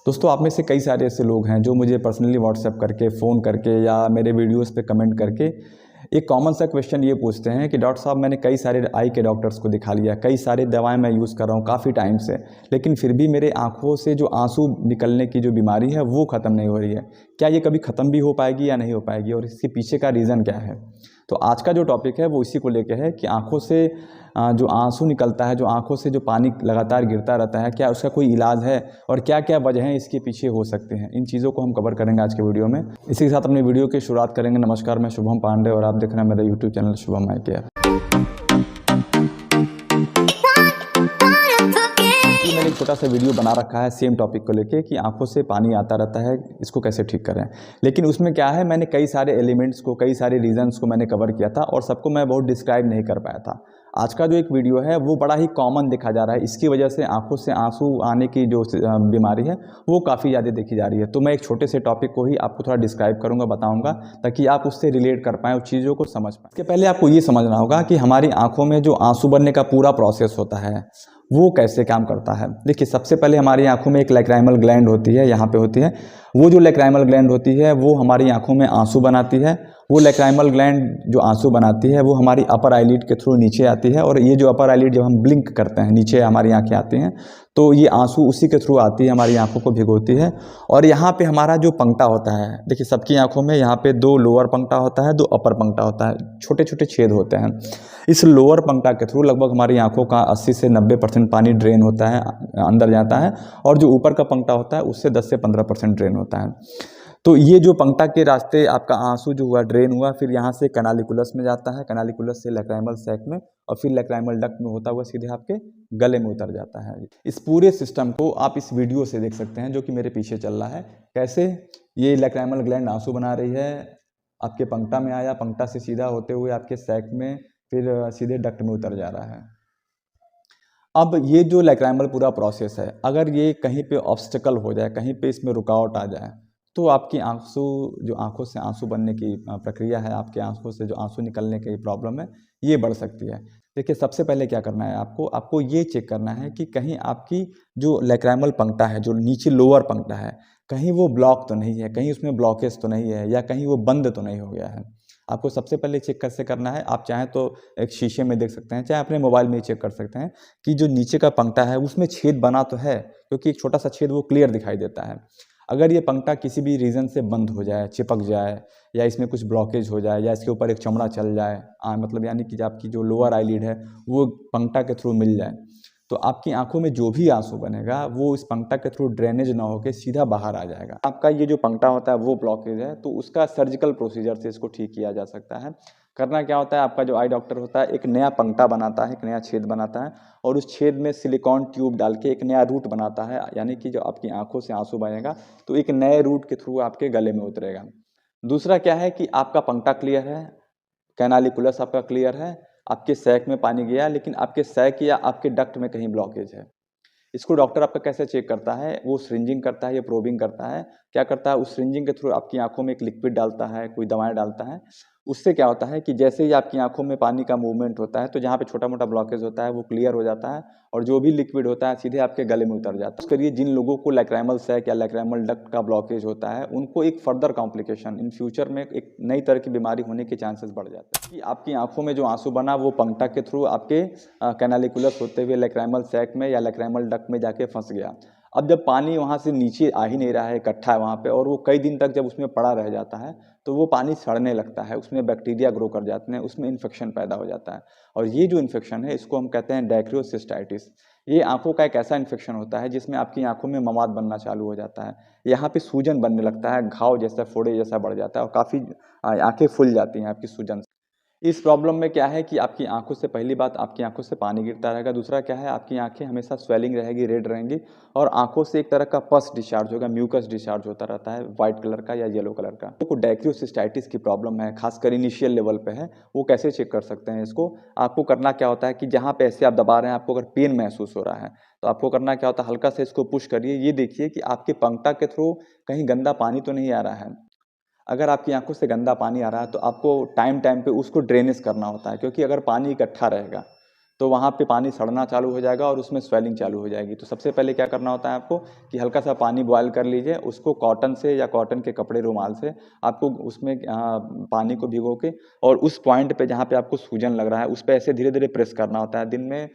दोस्तों आप में से कई सारे ऐसे लोग हैं जो मुझे पर्सनली व्हाट्सएप करके, फ़ोन करके या मेरे वीडियोस पे कमेंट करके एक कॉमन सा क्वेश्चन ये पूछते हैं कि डॉक्टर साहब मैंने कई सारे आई के डॉक्टर्स को दिखा लिया, कई सारी दवाएं मैं यूज़ कर रहा हूँ काफ़ी टाइम से, लेकिन फिर भी मेरे आँखों से जो आंसू निकलने की जो बीमारी है वो ख़त्म नहीं हो रही है। क्या ये कभी ख़त्म भी हो पाएगी या नहीं हो पाएगी और इसके पीछे का रीज़न क्या है? तो आज का जो टॉपिक है वो इसी को लेके है कि आँखों से जो आंसू निकलता है, जो आँखों से जो पानी लगातार गिरता रहता है, क्या उसका कोई इलाज है और क्या-क्या वजहें इसके पीछे हो सकती हैं? इन चीज़ों को हम कवर करेंगे आज के वीडियो में। इसी के साथ अपनी वीडियो की शुरुआत करेंगे। नमस्कार, मैं शुभम पांडे और आप देख रहे हैं मेरा यूट्यूब चैनल शुभम आई केयर। मैंने एक छोटा सा वीडियो बना रखा है सेम टॉपिक को लेके कि आंखों से पानी आता रहता है, इसको कैसे ठीक करें। लेकिन उसमें क्या है, मैंने कई सारे एलिमेंट्स को, कई सारे रीजंस को मैंने कवर किया था और सबको मैं बहुत डिस्क्राइब नहीं कर पाया था। आज का जो एक वीडियो है वो बड़ा ही कॉमन देखा जा रहा है, इसकी वजह से आंखों से आंसू आने की जो बीमारी है वो काफ़ी ज़्यादा देखी जा रही है। तो मैं एक छोटे से टॉपिक को ही आपको थोड़ा डिस्क्राइब करूँगा, बताऊँगा, ताकि आप उससे रिलेट कर पाएँ, उस चीज़ों को समझ पाएँ। इसके पहले आपको ये समझना होगा कि हमारी आँखों में जो आंसू बनने का पूरा प्रोसेस होता है वो कैसे काम करता है। देखिए, सबसे पहले हमारी आंखों में एक लैक्राइमल ग्लैंड होती है, यहाँ पे होती है। वो जो लैक्राइमल ग्लैंड होती है वो हमारी आंखों में आंसू बनाती है। वो लैक्राइमल ग्लैंड जो आंसू बनाती है वो हमारी अपर आईलिड के थ्रू नीचे आती है, और ये जो अपर आईलिड जब हम ब्लिंक करते हैं नीचे हमारी आंखें आती हैं, तो ये आंसू उसी के थ्रू आती है, हमारी आंखों को भिगोती है। और यहाँ पे हमारा जो पंक्टा होता है, देखिए सबकी आंखों में यहाँ पे दो लोअर पंक्टा होता है, दो अपर पंक्टा होता है, छोटे छोटे छेद होते हैं। इस लोअर पंक्टा के थ्रू लगभग हमारी आंखों का 80 से 90% पानी ड्रेन होता है, अंदर जाता है, और जो ऊपर का पंक्टा होता है उससे 10 से 15% ड्रेन होता है। तो ये जो पंक्टा के रास्ते आपका आंसू जो हुआ ड्रेन हुआ, फिर यहाँ से कैनालिकुलस में जाता है, कैनालिकुलस से लैक्राइमल सैक में, और फिर लैक्राइमल डक्ट में होता हुआ सीधे आपके गले में उतर जाता है। इस पूरे सिस्टम को आप इस वीडियो से देख सकते हैं जो कि मेरे पीछे चल रहा है। कैसे ये लैक्राइमल ग्लैंड आंसू बना रही है, आपके पंक्टा में आया, पंक्टा से सीधा होते हुए आपके सैक में, फिर सीधे डक्ट में उतर जा रहा है। अब ये जो लैक्राइमल पूरा प्रोसेस है, अगर ये कहीं पे ऑब्स्टिकल हो जाए, कहीं पे इसमें रुकावट आ जाए, तो आपकी आंसू जो आंखों से आंसू बनने की प्रक्रिया है, आपके आंखों से जो आंसू निकलने की प्रॉब्लम है, ये बढ़ सकती है। देखिए, सबसे पहले क्या करना है, आपको ये चेक करना है कि कहीं आपकी जो लैक्राइमल पंक्टा है, जो नीचे लोअर पंक्टा है, कहीं वो ब्लॉक तो नहीं है, कहीं उसमें ब्लॉकेज तो नहीं है, या कहीं वो बंद तो नहीं हो गया है। आपको सबसे पहले चेक कैसे करना है, आप चाहें तो एक शीशे में देख सकते हैं, चाहे अपने मोबाइल में ही चेक कर सकते हैं कि जो नीचे का पंक्टा है उसमें छेद बना तो है, क्योंकि एक छोटा सा छेद वो क्लियर दिखाई देता है। अगर ये पंक्टा किसी भी रीज़न से बंद हो जाए, चिपक जाए, या इसमें कुछ ब्लॉकेज हो जाए, या इसके ऊपर एक चमड़ा चल जाए, मतलब यानी कि आपकी जो लोअर आईलिड है वो पंक्टा के थ्रू मिल जाए, तो आपकी आंखों में जो भी आंसू बनेगा वो इस पंक्टा के थ्रू ड्रेनेज ना होकर सीधा बाहर आ जाएगा। आपका ये जो पंक्टा होता है वो ब्लॉकेज है, तो उसका सर्जिकल प्रोसीजर से इसको ठीक किया जा सकता है। करना क्या होता है, आपका जो आई डॉक्टर होता है एक नया पंक्टा बनाता है, एक नया छेद बनाता है, और उस छेद में सिलिकॉन ट्यूब डाल के एक नया रूट बनाता है, यानी कि जो आपकी आंखों से आंसू बनेगा तो एक नए रूट के थ्रू आपके गले में उतरेगा। दूसरा क्या है कि आपका पंक्टा क्लियर है, कैनालिकुलस आपका क्लियर है, आपके सैक में पानी गया, लेकिन आपके सैक या आपके डक्ट में कहीं ब्लॉकेज है। इसको डॉक्टर आपका कैसे चेक करता है, वो सिरिंजिंग करता है या प्रोबिंग करता है। क्या करता है, उस सिरिंजिंग के थ्रू आपकी आंखों में एक लिक्विड डालता है, कोई दवाएं डालता है। उससे क्या होता है कि जैसे ही आपकी आंखों में पानी का मूवमेंट होता है, तो जहाँ पे छोटा मोटा ब्लॉकेज होता है वो क्लियर हो जाता है, और जो भी लिक्विड होता है सीधे आपके गले में उतर जाता है। उसके लिए जिन लोगों को लैक्राइमल सैक या लैक्राइमल डक्ट का ब्लॉकेज होता है, उनको एक फर्दर कॉम्प्लिकेशन, इन फ्यूचर में एक नई तरह की बीमारी होने के चांसेस बढ़ जाते हैं। कि आपकी आंखों में जो आंसू बना वो पंक्टा के थ्रू आपके कैनालिकुलस होते हुए लैक्राइमल सैक में या लैक्राइमल डक्ट में जाके फंस गया। अब जब पानी वहाँ से नीचे आ ही नहीं रहा है, इकट्ठा है वहाँ पे, और वो कई दिन तक जब उसमें पड़ा रह जाता है, तो वो पानी सड़ने लगता है, उसमें बैक्टीरिया ग्रो कर जाते हैं, उसमें इन्फेक्शन पैदा हो जाता है। और ये जो इन्फेक्शन है इसको हम कहते हैं डायक्रियोसिस्टाइटिस। ये आंखों का एक ऐसा इन्फेक्शन होता है जिसमें आपकी आंखों में मवाद बनना चालू हो जाता है, यहाँ पे सूजन बनने लगता है, घाव जैसा, फोड़े जैसा बढ़ जाता है, और काफ़ी आंखें फूल जाती हैं आपकी सूजन से। इस प्रॉब्लम में क्या है कि आपकी आंखों से, पहली बात, आपकी आंखों से पानी गिरता रहेगा। दूसरा क्या है, आपकी आंखें हमेशा स्वेलिंग रहेगी, रेड रहेंगी, और आंखों से एक तरह का पस डिस्चार्ज होगा, म्यूकस डिस्चार्ज होता रहता है, व्हाइट कलर का या येलो कलर का। तो डायक्रियोसिस्टाइटिस की प्रॉब्लम है, खासकर इनिशियल लेवल पे है। वो कैसे चेक कर सकते हैं इसको, आपको करना क्या होता है कि जहाँ पे ऐसे आप दबा रहे हैं, आपको अगर पेन महसूस हो रहा है, तो आपको करना क्या होता है, हल्का से इसको पुश करिए, ये देखिए कि आपके पंक्टा के थ्रू कहीं गंदा पानी तो नहीं आ रहा है। अगर आपकी आंखों से गंदा पानी आ रहा है तो आपको टाइम टाइम पे उसको ड्रेनेज करना होता है, क्योंकि अगर पानी इकट्ठा रहेगा तो वहाँ पे पानी सड़ना चालू हो जाएगा और उसमें स्वेलिंग चालू हो जाएगी। तो सबसे पहले क्या करना होता है आपको कि हल्का सा पानी बॉयल कर लीजिए, उसको कॉटन से या कॉटन के कपड़े रुमाल से आपको उसमें पानी को भिगो के और उस पॉइंट पे जहाँ पे आपको सूजन लग रहा है उस पर ऐसे धीरे धीरे प्रेस करना होता है। दिन में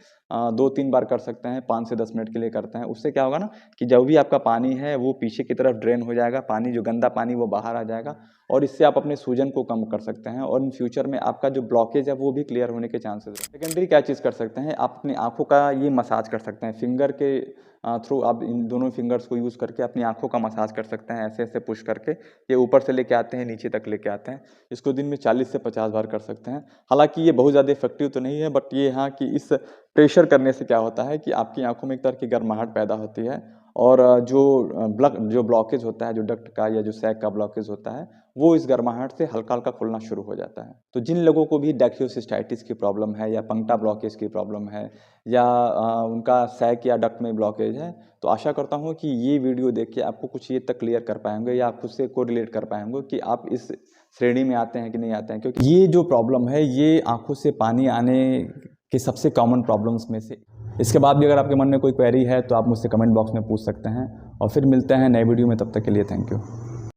2-3 बार कर सकते हैं, 5 से 10 मिनट के लिए करते हैं। उससे क्या होगा ना कि जो भी आपका पानी है वो पीछे की तरफ ड्रेन हो जाएगा, पानी जो गंदा पानी वो बाहर आ जाएगा और इससे आप अपने सूजन को कम कर सकते हैं और इन फ्यूचर में आपका जो ब्लॉकेज है वो भी क्लियर होने के चांसेस हैं। सेकेंडरी क्या चीज़ कर सकते हैं, आप अपनी आंखों का ये मसाज कर सकते हैं फिंगर के थ्रू। आप इन दोनों फिंगर्स को यूज़ करके अपनी आंखों का मसाज कर सकते हैं, ऐसे ऐसे पुश करके ये ऊपर से लेके आते हैं नीचे तक लेके आते हैं। इसको दिन में 40 से 50 बार कर सकते हैं। हालांकि ये बहुत ज़्यादा इफेक्टिव तो नहीं है, बट ये हाँ कि इस प्रेशर करने से क्या होता है कि आपकी आंखों में एक तरह की गर्माहट पैदा होती है और जो ब्लॉकेज होता है, जो डक्ट का या जो सैक का ब्लॉकेज होता है, वो इस गर्माहट से हल्का हल्का खुलना शुरू हो जाता है। तो जिन लोगों को भी डेक्सियोसिस्टाइटिस की प्रॉब्लम है या पंक्टा ब्लॉकेज की प्रॉब्लम है या उनका सैक या डक्ट में ब्लॉकेज है, तो आशा करता हूँ कि ये वीडियो देख के आपको कुछ ये तक क्लियर कर पाएंगे या आप खुद से कोरिलेट कर पाएंगे कि आप इस श्रेणी में आते हैं कि नहीं आते हैं। क्योंकि ये जो प्रॉब्लम है ये आंखों से पानी आने के सबसे कॉमन प्रॉब्लम्स में से। इसके बाद भी अगर आपके मन में कोई क्वेरी है तो आप मुझसे कमेंट बॉक्स में पूछ सकते हैं और फिर मिलते हैं नए वीडियो में। तब तक के लिए थैंक यू।